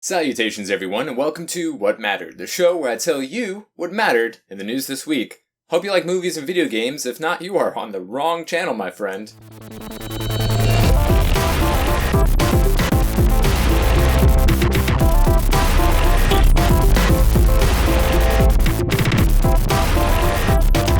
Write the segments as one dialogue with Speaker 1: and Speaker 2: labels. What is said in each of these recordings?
Speaker 1: Salutations everyone, and welcome to What Mattered, the show where I tell you what mattered in the news this week. Hope you like movies and video games. If not, you are on the wrong channel, my friend.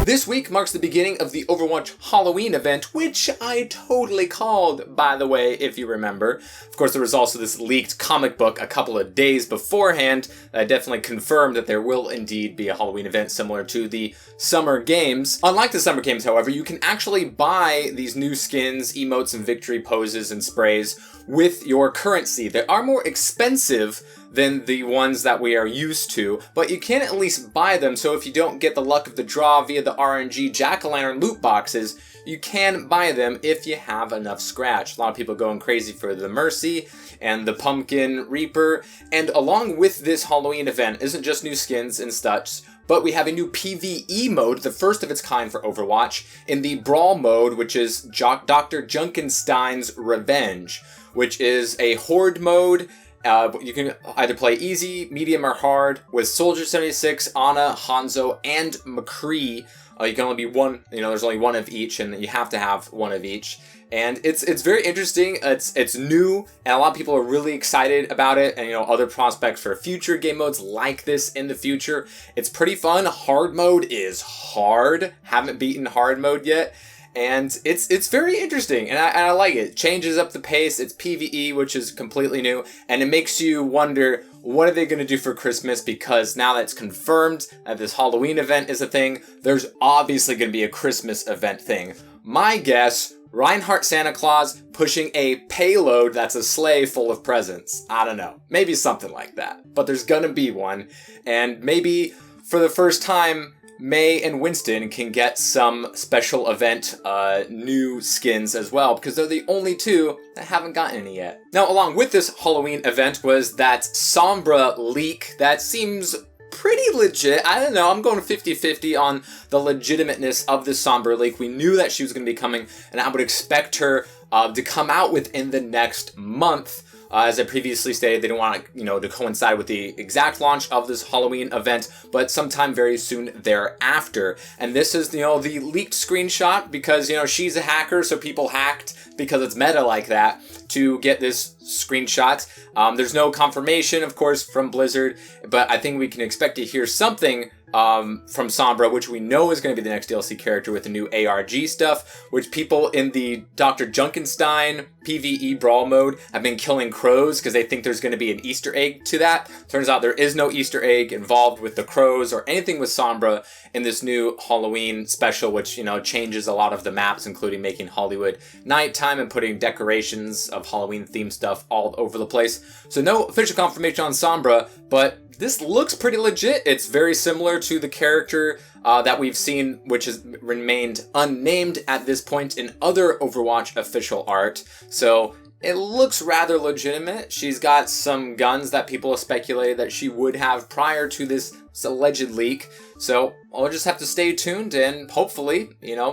Speaker 1: This week marks the beginning of the Overwatch Halloween event, which I totally called, by the way, if you remember. Of course, there was also this leaked comic book a couple of days beforehand that definitely confirmed that there will indeed be a Halloween event similar to the Summer Games. Unlike the Summer Games, however, you can actually buy these new skins, emotes, and victory poses and sprays with your currency. They are more expensive than the ones that we are used to, but you can at least buy them, so if you don't get the luck of the draw via the RNG jack-o'-lantern loot boxes, you can buy them if you have enough scratch. A lot of people going crazy for the Mercy and the Pumpkin Reaper, and along with this Halloween event isn't just new skins and such, but we have a new PvE mode, the first of its kind for Overwatch, in the Brawl mode, which is Dr. Junkenstein's Revenge, which is a Horde mode. You can either play easy, medium, or hard with Soldier 76, Ana, Hanzo, and McCree. You can only be one, there's only one of each, and you have to have one of each. And it's very interesting. It's new, and a lot of people are really excited about it, and other prospects for future game modes like this in the future. It's pretty fun. Hard mode is hard. Haven't beaten hard mode yet. And it's very interesting, and I like it. It changes up the pace. It's PvE, which is completely new, and it makes you wonder, what are they going to do for Christmas? Because now that it's confirmed that this Halloween event is a thing, there's obviously going to be a Christmas event thing. My guess, Reinhardt Santa Claus pushing a payload that's a sleigh full of presents. I don't know. Maybe something like that. But there's going to be one, and maybe for the first time, May and Winston can get some special event new skins as well, because they're the only two that haven't gotten any yet. Now, along with this Halloween event was that Sombra leak that seems pretty legit. I don't know, I'm going 50-50 on the legitimateness of this Sombra leak. We knew that she was going to be coming, and I would expect her to come out within the next month. As I previously stated, they didn't want to coincide with the exact launch of this Halloween event, but sometime very soon thereafter. And this is, the leaked screenshot because, she's a hacker, so people hacked because it's meta like that to get this screenshot. There's no confirmation, of course, from Blizzard, but I think we can expect to hear something from Sombra, which we know is going to be the next DLC character with the new ARG stuff, which people in the Dr. Junkenstein PvE Brawl mode have been killing crows because they think there's going to be an Easter egg to that. Turns out there is no Easter egg involved with the crows or anything with Sombra in this new Halloween special, which, changes a lot of the maps, including making Hollywood nighttime and putting decorations of Halloween themed stuff all over the place. So no official confirmation on Sombra, but this looks pretty legit. It's very similar to the character that we've seen, which has remained unnamed at this point in other Overwatch official art. So it looks rather legitimate. She's got some guns that people have speculated that she would have prior to this alleged leak. So I'll just have to stay tuned, and hopefully,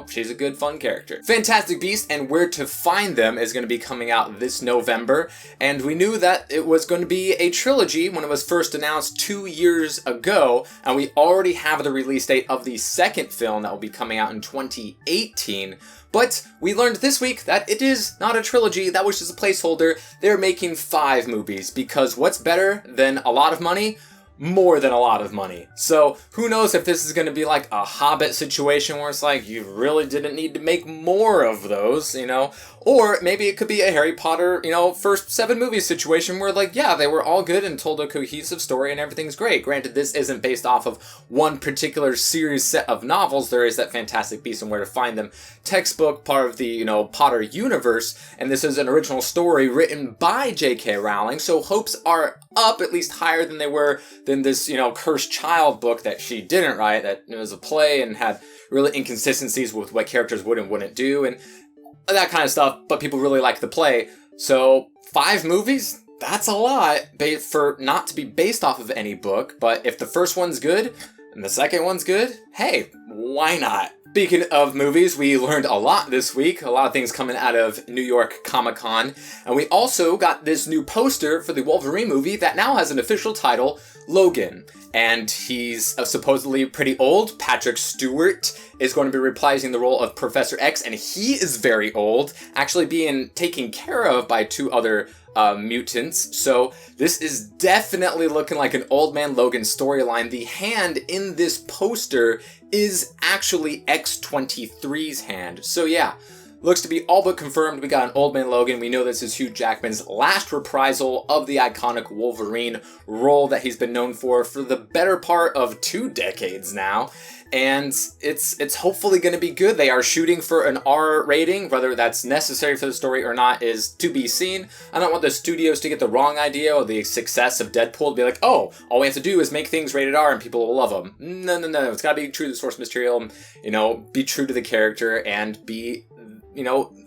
Speaker 1: she's a good, fun character. Fantastic Beasts and Where to Find Them is going to be coming out this November, and we knew that it was going to be a trilogy when it was first announced 2 years ago, and we already have the release date of the second film that will be coming out in 2018. But we learned this week that it is not a trilogy. That was just a placeholder. They're making 5 movies, because what's better than a lot of money? More than a lot of money. So who knows if this is going to be like a Hobbit situation where it's like, you really didn't need to make more of those, or maybe it could be a Harry Potter, first 7 movies situation where they were all good and told a cohesive story and everything's great. Granted, this isn't based off of one particular series set of novels. There is that Fantastic Beasts and Where to Find Them textbook, part of the, Potter universe, and this is an original story written by J.K. Rowling, so hopes are up, at least higher than they were than this, Cursed Child book that she didn't write, that it was a play and had really inconsistencies with what characters would and wouldn't do, and that kind of stuff, but people really like the play. So 5 movies? That's a lot for not to be based off of any book, but if the first one's good, and the second one's good, hey, why not? Speaking of movies, we learned a lot this week, a lot of things coming out of New York Comic Con, and we also got this new poster for the Wolverine movie that now has an official title, Logan. And he's supposedly pretty old. Patrick Stewart is going to be reprising the role of Professor X, and he is very old, actually being taken care of by two other mutants. So this is definitely looking like an Old Man Logan storyline. The hand in this poster is actually X-23's hand. So yeah, looks to be all but confirmed. We got an Old Man Logan. We know this is Hugh Jackman's last reprisal of the iconic Wolverine role that he's been known for the better part of 2 decades now. And it's hopefully going to be good. They are shooting for an R rating. Whether that's necessary for the story or not is to be seen. I don't want the studios to get the wrong idea or the success of Deadpool to be like, oh, all we have to do is make things rated R and people will love them. No. It's got to be true to the source material, be true to the character and be,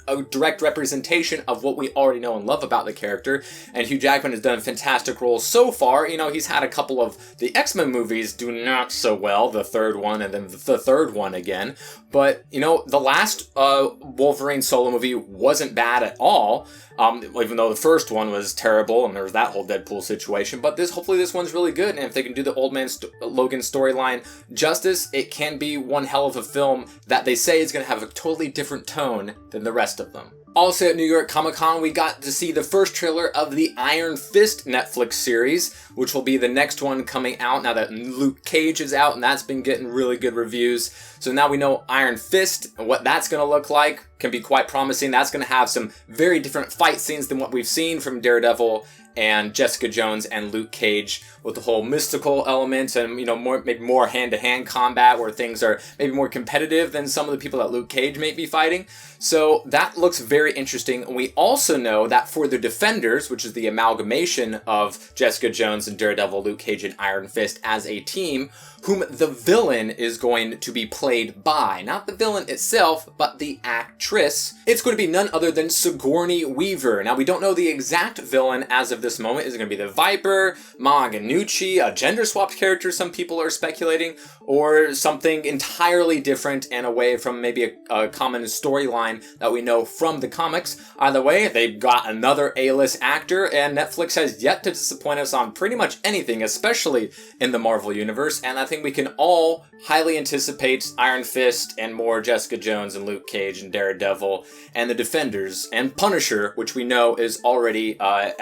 Speaker 1: a direct representation of what we already know and love about the character. And Hugh Jackman has done a fantastic role so far. He's had a couple of the X-Men movies do not so well, the third one and then the third one again. But, the last Wolverine solo movie wasn't bad at all, even though the first one was terrible and there was that whole Deadpool situation. But hopefully this one's really good, and if they can do the Old Man Logan storyline justice, it can be one hell of a film that they say is going to have a totally different tone than the rest of them. Also at New York Comic Con, we got to see the first trailer of the Iron Fist Netflix series, which will be the next one coming out now that Luke Cage is out, and that's been getting really good reviews. So now we know Iron Fist and what that's going to look like can be quite promising. That's going to have some very different fight scenes than what we've seen from Daredevil and Jessica Jones and Luke Cage, with the whole mystical element and, maybe more hand-to-hand combat where things are maybe more competitive than some of the people that Luke Cage may be fighting. So that looks very interesting. We also know that for the Defenders, which is the amalgamation of Jessica Jones and Daredevil, Luke Cage, and Iron Fist as a team, whom the villain is going to be played by. Not the villain itself, but the actress. It's going to be none other than Sigourney Weaver. Now, we don't know the exact villain as of this moment. Is it going to be the Viper, Maganucci, a gender-swapped character some people are speculating, or something entirely different and away from maybe a common storyline that we know from the comics? Either way, they've got another A-list actor, and Netflix has yet to disappoint us on pretty much anything, especially in the Marvel Universe, and I think we can all highly anticipate Iron Fist and more Jessica Jones and Luke Cage and Daredevil and the Defenders and Punisher, which we know is already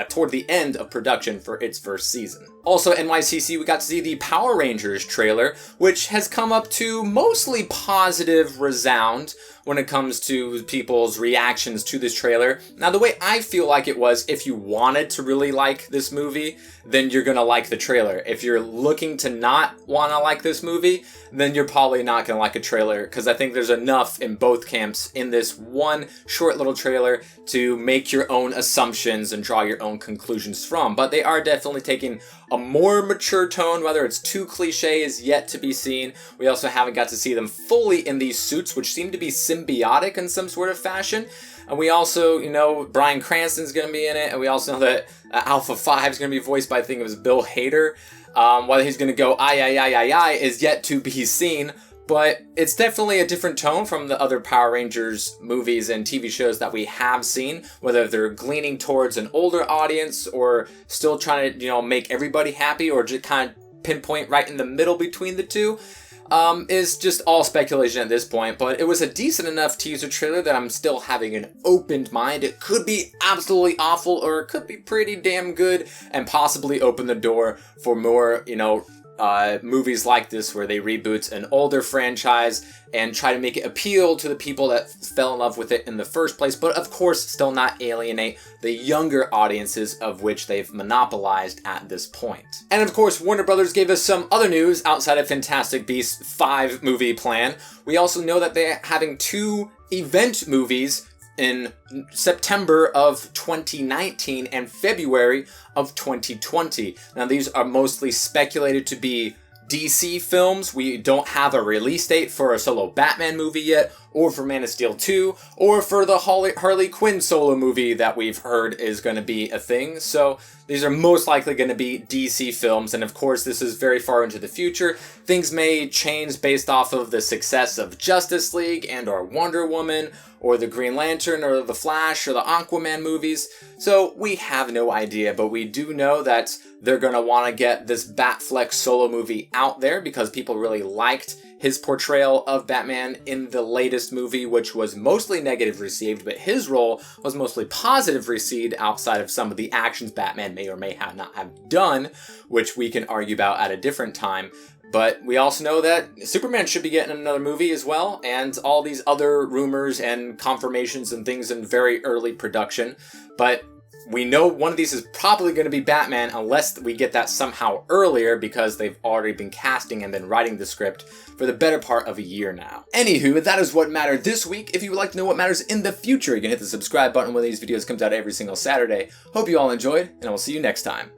Speaker 1: toward the end of production for its first season. Also, NYCC, we got to see the Power Rangers trailer, which has come up to mostly positive resound when it comes to people's reactions to this trailer. Now, the way I feel like it was, if you wanted to really like this movie, then you're gonna like the trailer. If you're looking to not wanna like this movie, then you're probably not gonna like a trailer, because I think there's enough in both camps in this one short little trailer to make your own assumptions and draw your own conclusions from. But they are definitely taking a more mature tone. Whether it's too cliche is yet to be seen. We also haven't got to see them fully in these suits, which seem to be symbiotic in some sort of fashion. And we also, Bryan Cranston's going to be in it. And we also know that Alpha 5 is going to be voiced by, I think it was Bill Hader. Whether he's going to go I is yet to be seen. But it's definitely a different tone from the other Power Rangers movies and TV shows that we have seen, whether they're gleaning towards an older audience or still trying to, make everybody happy, or just kind of pinpoint right in the middle between the two. Is just all speculation at this point, but it was a decent enough teaser trailer that I'm still having an opened mind. It could be absolutely awful, or it could be pretty damn good and possibly open the door for more, movies like this where they reboot an older franchise and try to make it appeal to the people that fell in love with it in the first place, but of course still not alienate the younger audiences of which they've monopolized at this point. And of course, Warner Brothers gave us some other news outside of Fantastic Beasts 5 movie plan. We also know that they're having 2 event movies in September of 2019 and February of 2020. Now, these are mostly speculated to be DC films. We don't have a release date for a solo Batman movie yet, or for Man of Steel 2, or for the Harley Quinn solo movie that we've heard is going to be a thing. So these are most likely going to be DC films, and of course this is very far into the future. Things may change based off of the success of Justice League and or Wonder Woman, or the Green Lantern, or the Flash, or the Aquaman movies. So we have no idea, but we do know that they're going to want to get this Batfleck solo movie out there because people really liked his portrayal of Batman in the latest movie, which was mostly negative received, but his role was mostly positive received outside of some of the actions Batman may or may not have done, which we can argue about at a different time. But we also know that Superman should be getting another movie as well, and all these other rumors and confirmations and things in very early production. But we know one of these is probably going to be Batman unless we get that somehow earlier because they've already been casting and been writing the script for the better part of a year now. Anywho, that is what mattered this week. If you would like to know what matters in the future, you can hit the subscribe button when these videos comes out every single Saturday. Hope you all enjoyed, and I will see you next time.